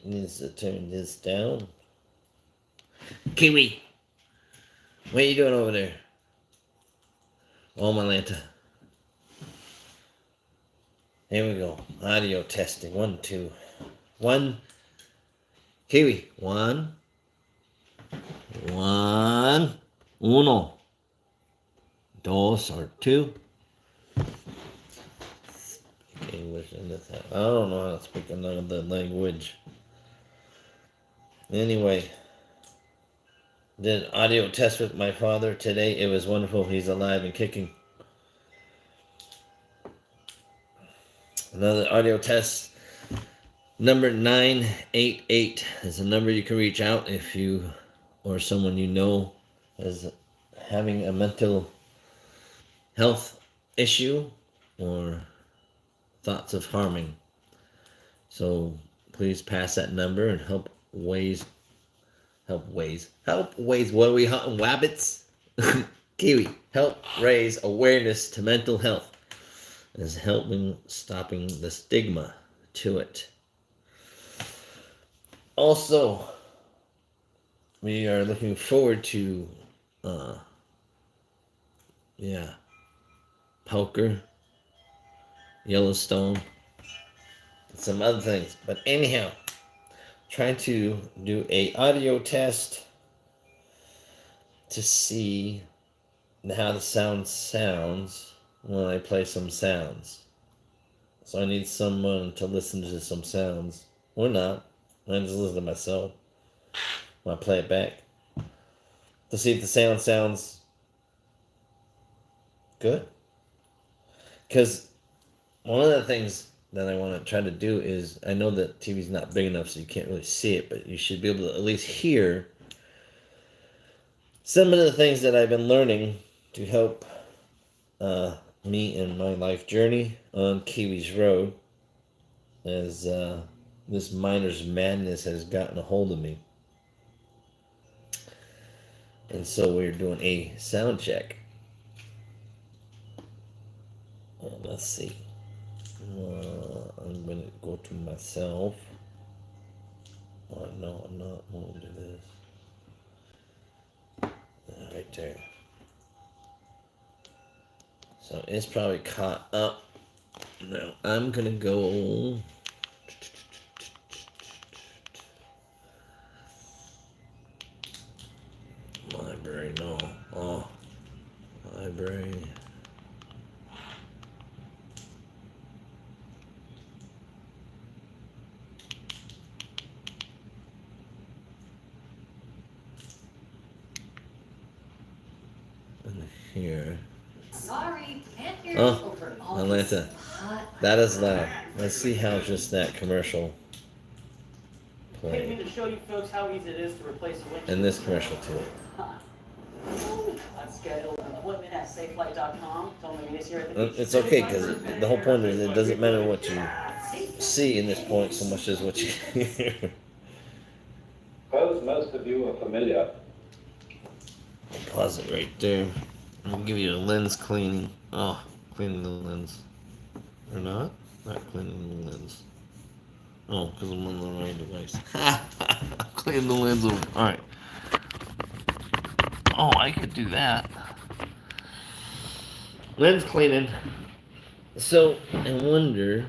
needs to turn this down. Kiwi, what are you doing over there? Oh, my Lanta. Here we go. Audio testing. 1, 2. 1. Kiwi. 1. 1. Uno. Dos or 2. English in this house. I don't know how to speak another language. Anyway, did audio test with my father today. It was wonderful. He's alive and kicking. Another audio test. Number 988 is a number you can reach out if you or someone you know is having a mental health issue or thoughts of harming. So please pass that number and help ways. What are we hunting? Wabbits? Kiwi. Help raise awareness to mental health. Is helping stopping the stigma to it. Also, we are looking forward to poker, Yellowstone, and some other things. But anyhow, trying to do a audio test to see how the sound sounds when I play some sounds. So I need someone to listen to some sounds. Or not. I just listen to myself when I play it back. To see if the sound sounds good. Because one of the things that I want to try to do is, I know that TV's not big enough so you can't really see it, but you should be able to at least hear some of the things that I've been learning to help me in my life journey on Kiwi's Road, as this miner's madness has gotten a hold of me. And so we're doing a sound check. Let's see. I'm going to go to myself. Oh, no, I'm not going to do this. Right there. So it's probably caught up. Now I'm going to go. Library, no. Oh. Library. And here. Sorry, can't hear Oh, over all Atlanta. That is loud. Let's see how just that commercial Take me played. to show you folks how easy it is to replace a windshield. And this commercial too. Let's schedule an appointment at safelight.com. Tell me this here at the It's okay, because the whole point is it doesn't matter what you see in this point so much as what you hear. Suppose most of you are familiar. Pause it right there. I'll give you a lens cleaning. Oh, cleaning the lens. Or not? Not cleaning the lens. Oh, because I'm on the right device. Clean the lens over. Alright. Oh, I could do that. Lens cleaning. So, I wonder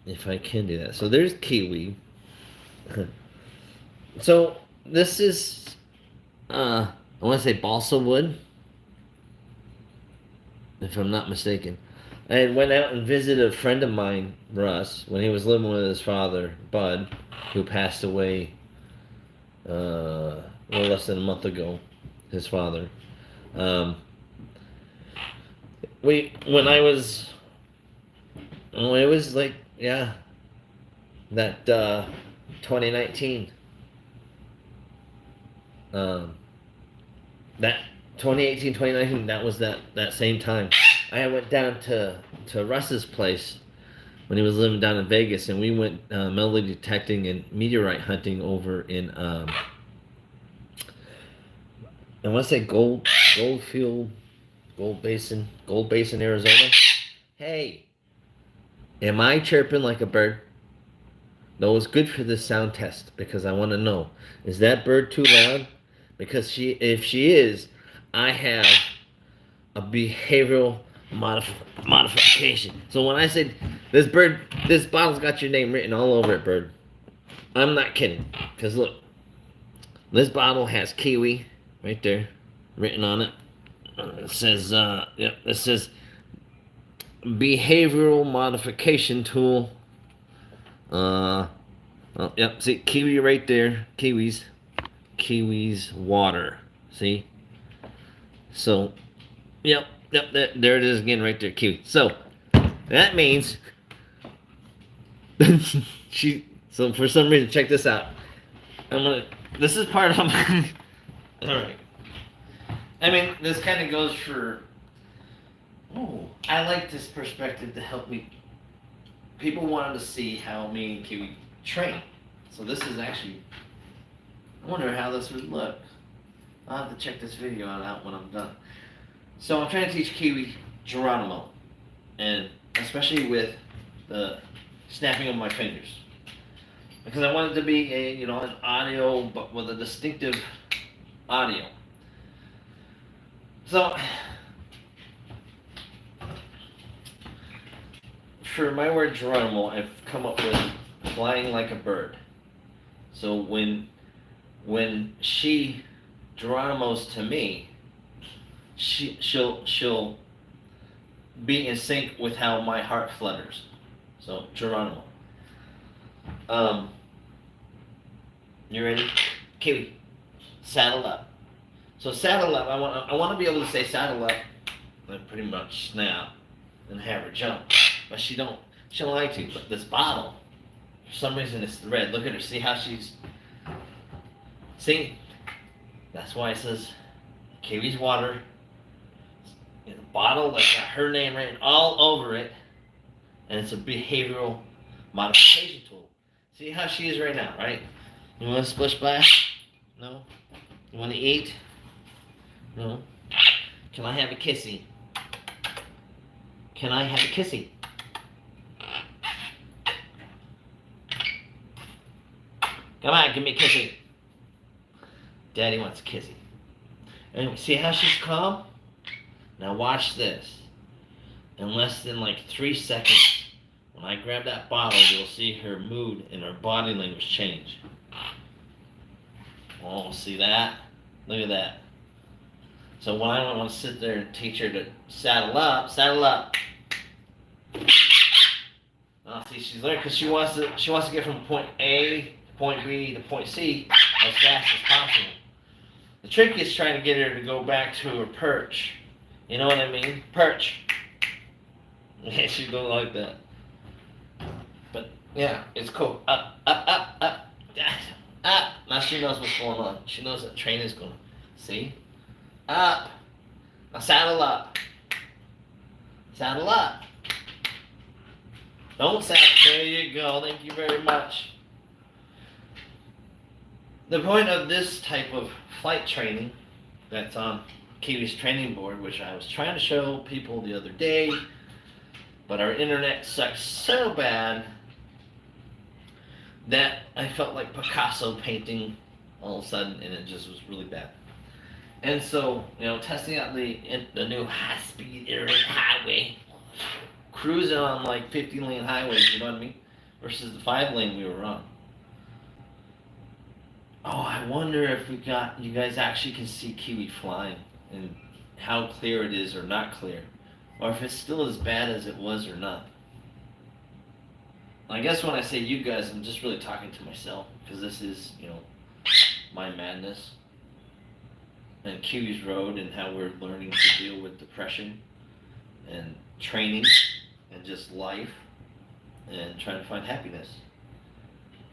if I can do that. So, there's Kiwi. So, this is, I want to say balsa wood, if I'm not mistaken. I went out and visited a friend of mine, Russ, when he was living with his father, Bud, who passed away a little less than a month ago. His father. When I was, oh, it was like, yeah, that 2019. That 2018, 2019, that was that same time. I went down to Russ's place when he was living down in Vegas, and we went metal detecting and meteorite hunting over in I want to say Gold Basin, Arizona. Hey, am I chirping like a bird? That was good for this sound test because I want to know, is that bird too loud? Because if she is, I have a behavioral modification. So when I said this bottle's got your name written all over it, bird. I'm not kidding. Because look, this bottle has kiwi right there, written on it. It says, it says behavioral modification tool. Oh, yep, see, kiwi right there. Kiwis water. See? So, yep, there it is again right there, kiwi. So, that means so for some reason, check this out. This is part of alright. I mean, this kind of goes for, I like this perspective to help me. People wanted to see how me and Kiwi train. So this is actually, I wonder how this would look. I'll have to check this video out when I'm done. So I'm trying to teach Kiwi Geronimo, and especially with the snapping of my fingers. Because I want it to be an audio, but with a distinctive audio. So, for my word Geronimo, I've come up with flying like a bird. So when she Geronimo's to me, she'll be in sync with how my heart flutters. So Geronimo. You ready? Kiwi, saddle up. So saddle up. I want to be able to say saddle up, and pretty much snap, and have her jump. But she don't like to. But this bottle, for some reason, it's red. Look at her. See how she's. See, that's why it says Kiwi's water. In a bottle that got her name written all over it, and it's a behavioral modification tool. See how she is right now, right? You want to splish splash? No. You want to eat? No. Can I have a kissy? Can I have a kissy? Come on, give me a kissy. Daddy wants a kissy. Anyway, see how she's calm? Now watch this. In less than like 3 seconds, when I grab that bottle, you'll see her mood and her body language change. Oh, see that? Look at that. So when I want to sit there and teach her to saddle up. Oh, see, she's learning because she wants to get from point A to point B to point C as fast as possible. The trick is trying to get her to go back to her perch. You know what I mean? Perch. Yeah, she don't like that. But yeah, it's cool. Up. Now she knows what's going on. She knows that train is going. See? Up. Now saddle up. Saddle up. Don't saddle. There you go. Thank you very much. The point of this type of flight training that's on Kiwi's training board, which I was trying to show people the other day, but our internet sucks so bad that I felt like Picasso painting all of a sudden, and it just was really bad. And so, testing out the new high-speed internet highway, cruising on like 50-lane highways, you know what I mean, versus the 5-lane we were on. Oh, I wonder if you guys actually can see Kiwi flying and how clear it is or not clear, or if it's still as bad as it was or not. I guess when I say you guys, I'm just really talking to myself, because this is, my madness and Kiwi's road and how we're learning to deal with depression and training and just life and trying to find happiness.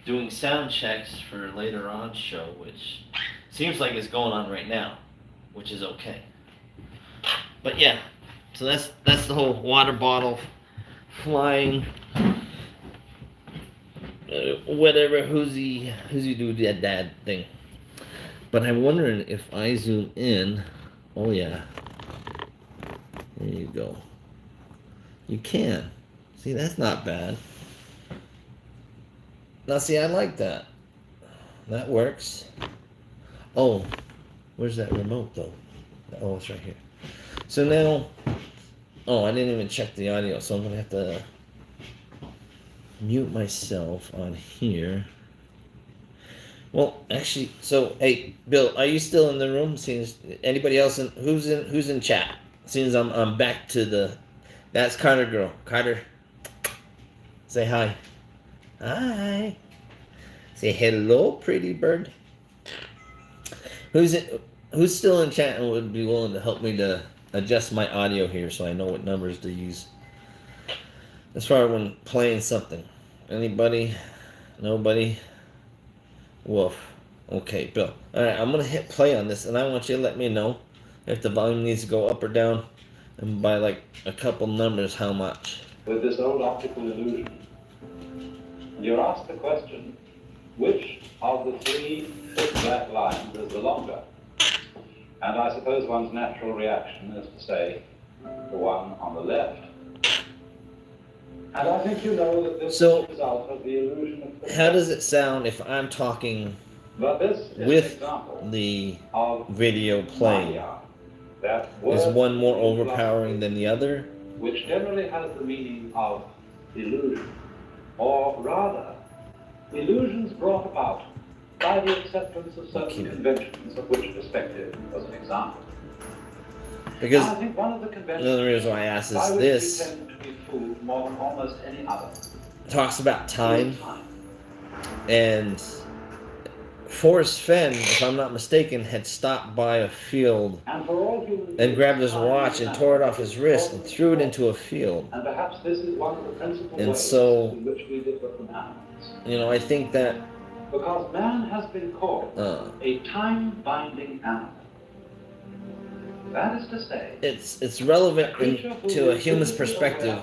Doing sound checks for later on show, which seems like it's going on right now, which is okay. But yeah, so that's the whole water bottle flying, whatever whoosy do that thing. But I'm wondering if I zoom in. Oh yeah, there you go. You can see, that's not bad. Now, see, I like that. That works. Oh, where's that remote, though? Oh, it's right here. So now, oh, I didn't even check the audio, so I'm going to have to mute myself on here. Well, actually, so, hey, Bill, are you still in the room? Seems anybody else who's in chat? Seems I'm back to the. That's Carter girl. Carter, say hi. Hi. Say hello, pretty bird. Who's still in chat and would be willing to help me to adjust my audio here so I know what numbers to use as far as when playing something? Anybody? Nobody? Woof. Okay, Bill. Alright, I'm gonna hit play on this and I want you to let me know if the volume needs to go up or down, and by like a couple numbers how much. With this old optical illusion, you're asked the question, which of the three thick black lines is the longer? And I suppose one's natural reaction is to say the one on the left. And I think you know that this is the result of the illusion of perspective. How does it sound if I'm talking But this is with an example the of video playing? Maya, that Is word one more in overpowering than the other? which generally has the meaning of illusion, or rather, illusions brought about by the acceptance of certain conventions, of which perspective was an example. Because I think one of the conventions another reason why I asked by is which this we tend to be fooled more than almost any other talks about is time, and Forrest Fenn, if I'm not mistaken, had stopped by a field And for all human and grabbed his beings, watch and tore it off his wrist and threw it into a field. And perhaps this is one of the principal And ways so, in which we differ from animals. You know, I think that Because man has been called a time-binding animal. That is to say, it's relevant to a human's perspective,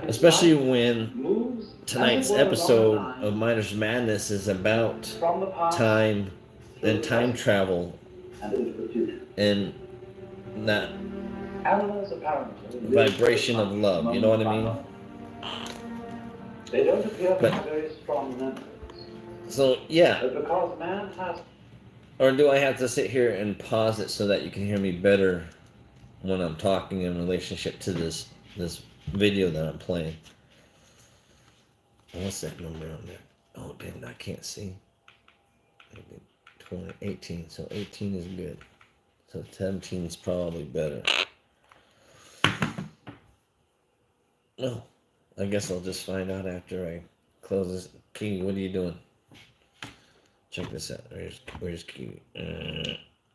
especially when tonight's episode of Miners Madness is about time and time travel and that vibration of love. You know what I mean? They don't appear to But- have very strong memories. So yeah. But because man has Or do I have to sit here and pause it so that you can hear me better when I'm talking in relationship to this video that I'm playing? What's that number on there? Oh, Ben, I can't see. 20, 18. So 18 is good. So 17 is probably better. No, I guess I'll just find out after I close this. Kiwi, what are you doing? Check this out. Where's Kiwi?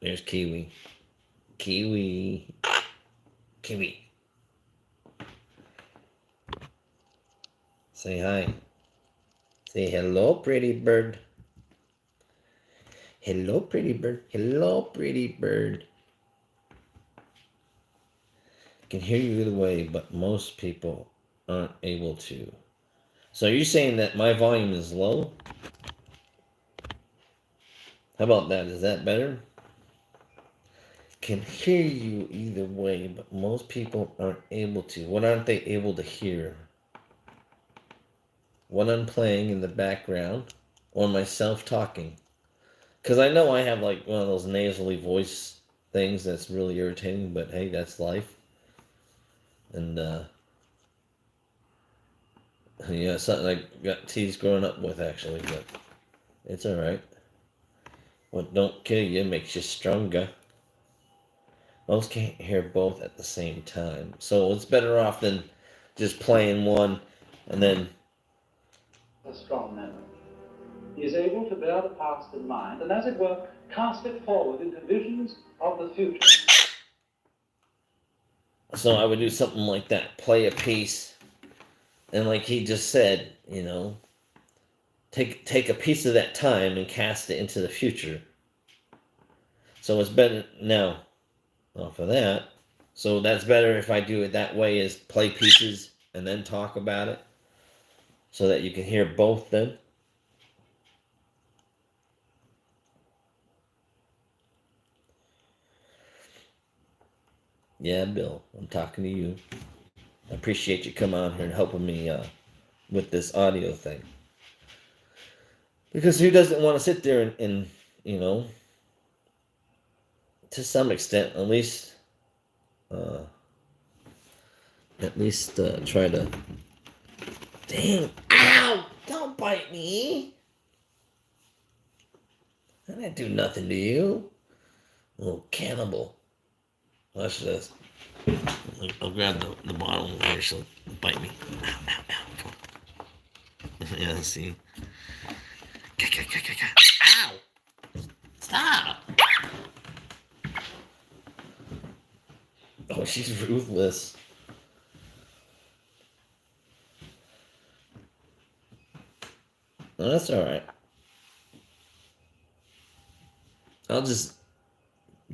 There's Kiwi. Kiwi. Kiwi. Say hi. Say hello, pretty bird. Hello, pretty bird. Hello, pretty bird. I can hear you either way, but most people aren't able to. So you're saying that my volume is low? How about that? Is that better? Can hear you either way, but most people aren't able to. What aren't they able to hear? What I'm playing in the background, or myself talking. Because I know I have like one of those nasally voice things that's really irritating, but hey, that's life. And yeah, something I got teased growing up with actually, but it's alright. What don't kill you makes you stronger. Most can't hear both at the same time. So it's better off than just playing one and then... a strong memory. He is able to bear the past in mind and, as it were, cast it forward into visions of the future. So I would do something like that. Play a piece. And like he just said, you know, take a piece of that time and cast it into the future. So it's better now. Off of that. So that's better if I do it that way, is play pieces and then talk about it. So that you can hear both then. Yeah, Bill, I'm talking to you. I appreciate you coming on here and helping me with this audio thing. Because who doesn't want to sit there and to some extent, uh, try to. Dang! Ow! Don't bite me! I didn't do nothing to you, little cannibal. Watch this. I'll grab the bottle here. She'll bite me. Ow! Ow! Ow! Come on. Yeah. See. Ow! Stop! Oh, she's ruthless. No, that's all right. I'll just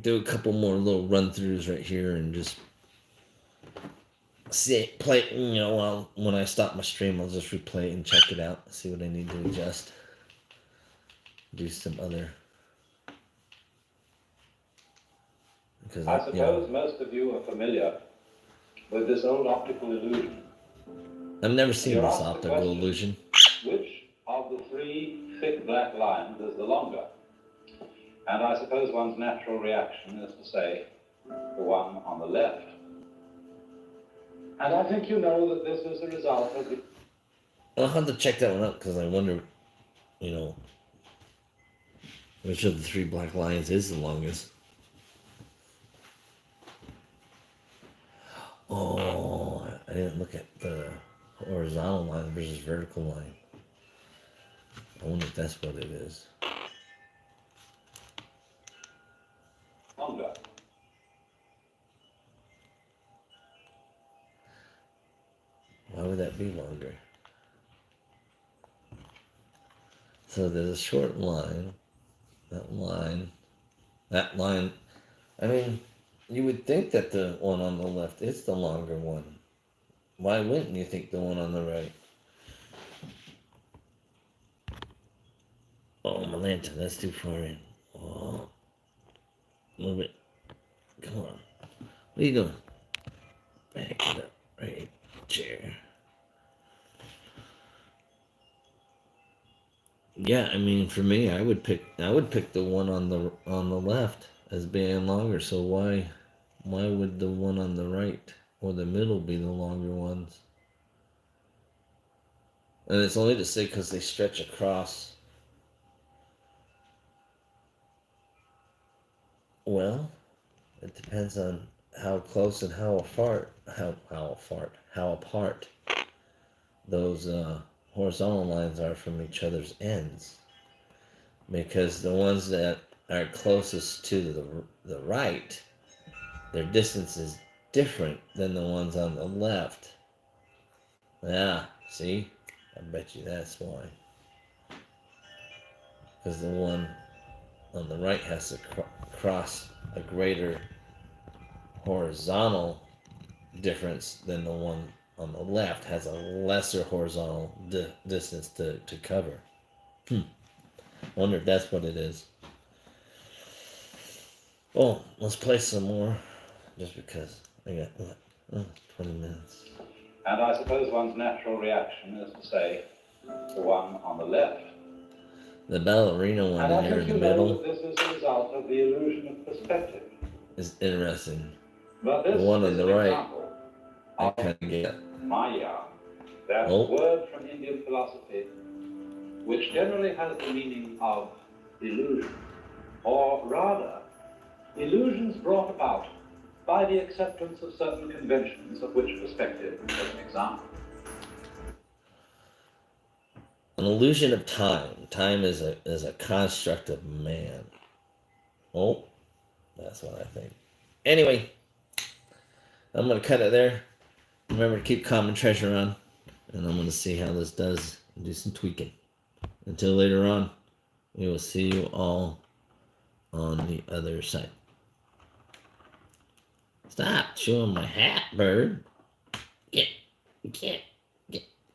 do a couple more little run-throughs right here and just play. When I stop my stream, I'll just replay it and check it out. See what I need to adjust. Do some other. Because I suppose most of you are familiar with this old optical illusion. I've never seen You're this asked the optical question, illusion. which of the three thick black lines is the longer? And I suppose one's natural reaction is to say the one on the left. And I think you know that this is a result of the... I'll have to check that one out because I wonder, which of the three black lines is the longest. Oh, I didn't look at the horizontal line versus vertical line. I wonder if that's what it is. longer. Why would that be longer? So there's a short line. That line. I mean, you would think that the one on the left is the longer one. Why wouldn't you think the one on the right? Oh, my lantern, that's too far in. Oh, move it. Come on. What are you doing? Back it up. Right chair. Yeah, I mean, for me, I would pick the one on the left as being longer. So why would the one on the right or the middle be the longer ones? And it's only to say because they stretch across. Well, it depends on how close and how apart those horizontal lines are from each other's ends. Because the ones that are closest to the right, their distance is different than the ones on the left. Yeah, see? I bet you that's why. Because the one on the right has to cross a greater horizontal difference than the one on the left has a lesser horizontal distance to cover. Wonder if that's what it is. Oh, let's play some more. Just because I got 20 minutes. And I suppose one's natural reaction is to say the one on the left. The ballerina one And I in there in think the you know middle that this is a result of the illusion of perspective. is interesting. But this The one on is the an right, example I of kind of get. Maya, that Oh. word from Indian philosophy, which generally has the meaning of illusion, or rather, illusions brought about by the acceptance of certain conventions, of which perspective is an example. An illusion of time. Time is a construct of man. Oh, that's what I think. Anyway, I'm gonna cut it there. Remember to keep Common Treasure on, and I'm gonna see how this does and do some tweaking. Until later on, we will see you all on the other side. Stop chewing my hat, bird. You can't.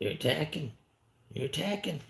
You're attacking. You're attacking.